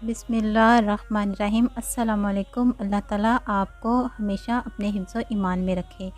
बिस्मिल्लाहिर्रहमानिर्रहीम। अस्सलाम वालेकुम। अल्लाह ताला आपको हमेशा अपने हिफ्ज़ व ईमान में रखे।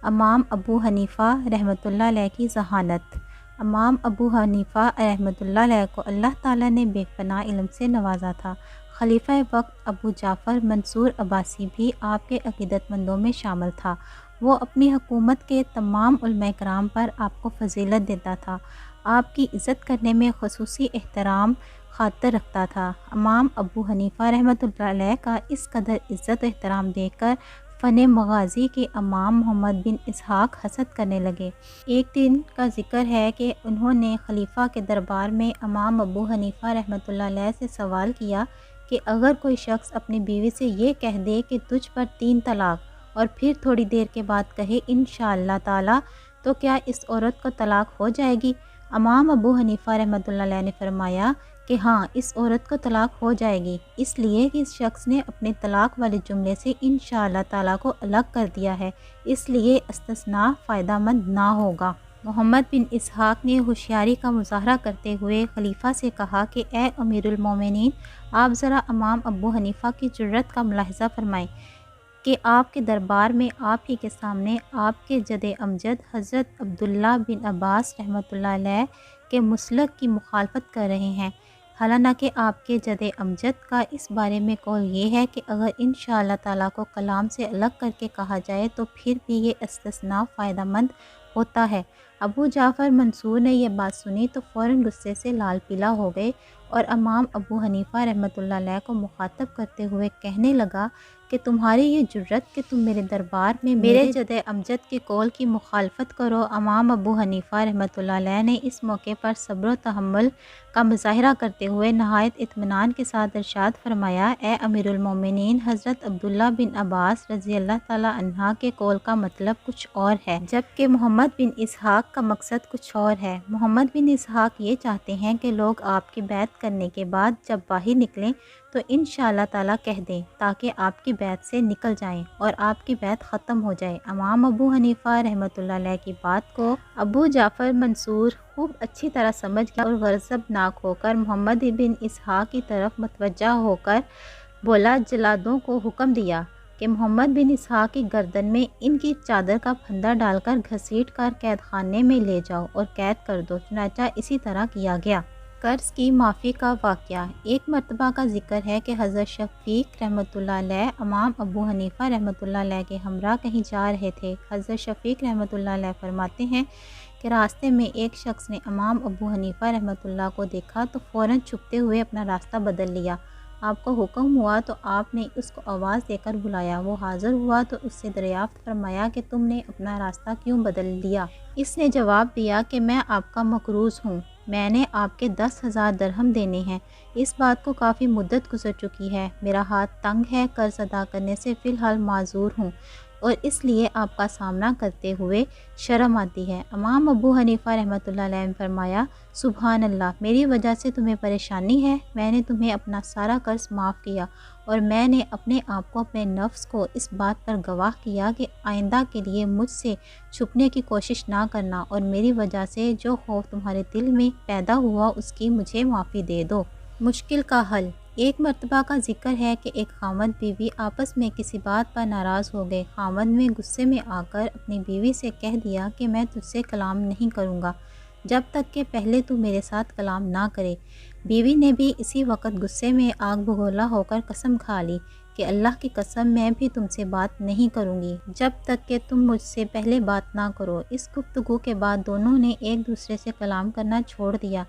इमाम अबू हनीफ़ा रहमतुल्लाह अलैह की ज़हानत। इमाम अबू हनीफ़ा रहमतुल्लाह अलैह को अल्लाह ताला ने बेपनाह इल्म से नवाजा था। खलीफा वक्त अबू जाफ़र मंसूर अब्बासी भी आपके अक़ीदतमंदों में शामिल था। वो अपनी हुकूमत के तमाम उलमा कराम पर आपको फ़जीलत देता था, आपकी इज़्ज़त करने में ख़ुसूसी एहतराम खातिर रखता था। इमाम अबू हनीफ़ा रहमतुल्लाह अलैह का इस कदर इज़्ज़त एहतराम देकर फ़न मगाज़ी के इमाम मोहम्मद बिन इसहाक़ हसद करने लगे। एक दिन का ज़िक्र है कि उन्होंने खलीफा के दरबार में इमाम अबू हनीफ़ा रहमतुल्लाह अलैह से सवाल किया कि अगर कोई शख्स अपनी बीवी से ये कह दे कि तुझ पर 3 तलाक़ और फिर थोड़ी देर के बाद कहे इंशाअल्लाह ताला, तो क्या इस औरत को तलाक़ हो जाएगी? इमाम अबू हनीफ़ा रहमतुल्लाह अलैह ने फरमाया कि हाँ, इस औरत को तलाक़ हो जाएगी, इसलिए कि इस शख्स ने अपने तलाक़ वाले जुमले से इंशाअल्लाह ताला को अलग कर दिया है, इसलिए इस्तिस्ना फ़ायदेमंद ना होगा। मोहम्मद बिन इसहाक़ ने होशियारी का मुज़ाहरा करते हुए खलीफा से कहा कि ए अमीरुल मोमिनीन, आप ज़रा इमाम अबू हनीफ़ा की जुर्रत का मुलाहिज़ा फरमाएँ कि आपके दरबार में आप ही के सामने आपके जद अमजद हज़रत अब्दुल्ला बिन अब्बास रहमतुल्लाह अलैह के मुसलक की मुखालफत कर रहे हैं। हालांकि आपके जद अमजद का इस बारे में कौल ये है कि अगर इंशाअल्लाह ताला को कलाम से अलग करके कहा जाए तो फिर भी ये इस्तिस्ना फ़ायदेमंद होता है। अबू जाफ़र मंसूर ने यह बात सुनी तो फ़ौरन गुस्से से लाल पीला हो गए और इमाम अबू हनीफ़ा रहमतुल्लाह अलैह को मुखातब करते हुए कहने लगा कि तुम्हारी ये जुर्रत कि तुम मेरे दरबार में मेरे जद अमजद के कौल की मुखालफत करो। इमाम अबू हनीफ़ा रहमतुल्लाह अलैह ने इस मौके पर सब्र व तहम्मुल का मुज़ाहिरा करते हुए नहायत इत्मीनान के साथ इरशाद फरमाया, ए अमीरुल मोमिनीन, हज़रत अब्दुल्ला बिन अब्बास रज़ी अल्लाह ताला अन्हा के कौल का मतलब कुछ और है, जबकि मोहम्मद बिन इसहाक़ का मकसद कुछ और है। मोहम्मद बिन इसहाक़ ये चाहते हैं कि लोग आपकी बैत करने के बाद जब बाहर निकलें तो इंशाअल्लाह ताला कह दें ताकि आपकी बैत से निकल जाएं और आपकी बैत ख़त्म हो जाए। इमाम अबू हनीफ़ा रहमतुल्लाह अलैह की बात को अबू जाफ़र मंसूर खूब अच्छी तरह समझ गया और गज़बनाक होकर मोहम्मद बिन इसहाक़ की तरफ मतवज्जा होकर बोला, जल्लादों को हुक्म दिया कि मोहम्मद बिन इसहाक़ की गर्दन में इनकी चादर का फंदा डालकर घसीट कर कैद खाने में ले जाओ और कैद कर दो। चुनांचा इसी तरह किया गया। कर्ज़ की माफ़ी का वाक़या। एक मरतबा का ज़िक्र है कि हज़रत शफ़ीक रहमतुल्लाह अलैह इमाम अबू हनीफ़ा रहमतुल्लाह अलैह के हमरा कहीं जा रहे थे। हज़रत शफ़ीक रहमतुल्लाह अलैह फरमाते हैं कि रास्ते में एक शख्स ने इमाम अबू हनीफ़ा रहमतुल्लाह को देखा तो फ़ौरन छुपते हुए अपना रास्ता बदल लिया। आपको हुक्म हुआ तो आपने उसको आवाज़ देकर बुलाया। वो हाज़िर हुआ तो उससे दरियाफ़्त फरमाया कि तुमने अपना रास्ता क्यों बदल लिया? इसने जवाब दिया कि मैं आपका मकरूज़ हूँ, मैंने आपके 10,000 दरहम देने हैं। इस बात को काफ़ी मुद्दत गुजर चुकी है, मेरा हाथ तंग है, कर्ज़ अदा करने से फ़िलहाल माज़ूर हूँ और इसलिए आपका सामना करते हुए शर्म आती है। इमाम अबू हनीफ़ा रहमतुल्लाह अलैह ने फरमाया, सुभान अल्लाह, मेरी वजह से तुम्हें परेशानी है? मैंने तुम्हें अपना सारा कर्ज़ माफ़ किया और मैंने अपने आप को, अपने नफ्स को इस बात पर गवाह किया कि आइंदा के लिए मुझसे छुपने की कोशिश ना करना और मेरी वजह से जो खौफ तुम्हारे दिल में पैदा हुआ उसकी मुझे माफ़ी दे दो। मुश्किल का हल। एक मरतबा का ज़िक्र है कि एक खामद बीवी आपस में किसी बात पर नाराज़ हो गए। खामद ने गुस्से में आकर अपनी बीवी से कह दिया कि मैं तुझसे कलाम नहीं करूँगा जब तक कि पहले तू मेरे साथ कलाम ना करे। बीवी ने भी इसी वक्त गुस्से में आग बगोला होकर कसम खा ली कि अल्लाह की कसम, मैं भी तुमसे बात नहीं करूँगी जब तक कि तुम मुझसे पहले बात ना करो। इस गुफ्तगू के बाद दोनों ने एक दूसरे से कलाम करना छोड़ दिया।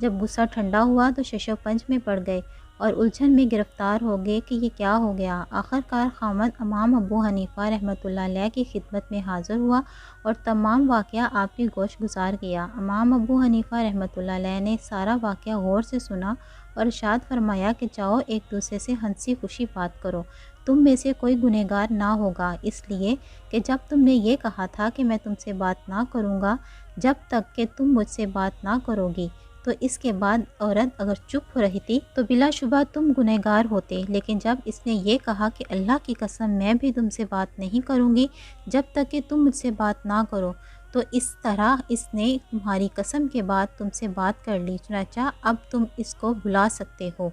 जब गुस्सा ठंडा हुआ तो शशोपंज में पड़ गए और उलझन में गिरफ्तार हो गए कि ये क्या हो गया। आखिरकार खामद इमाम अबू हनीफ़ा रहमतुल्लाह अलैह की खिदमत में हाज़िर हुआ और तमाम वाक़या आपकी गोश गुजार किया। इमाम अबू हनीफ़ा रहमतुल्लाह अलैह ने सारा वाक़या गौर से सुना और इरशाद फरमाया कि जाओ, एक दूसरे से हंसी खुशी बात करो, तुम में से कोई गुनहगार ना होगा, इसलिए कि जब तुमने ये कहा था कि मैं तुमसे बात ना करूँगा जब तक कि तुम मुझसे बात ना करोगी, तो इसके बाद औरत अगर चुप हो रही थी तो बिलाशुबा तुम गुनहगार होते। लेकिन जब इसने ये कहा कि अल्लाह की कसम, मैं भी तुमसे बात नहीं करूँगी जब तक कि तुम मुझसे बात ना करो, तो इस तरह इसने तुम्हारी कसम के बाद तुमसे बात कर ली, चुनांचा अब तुम इसको भुला सकते हो।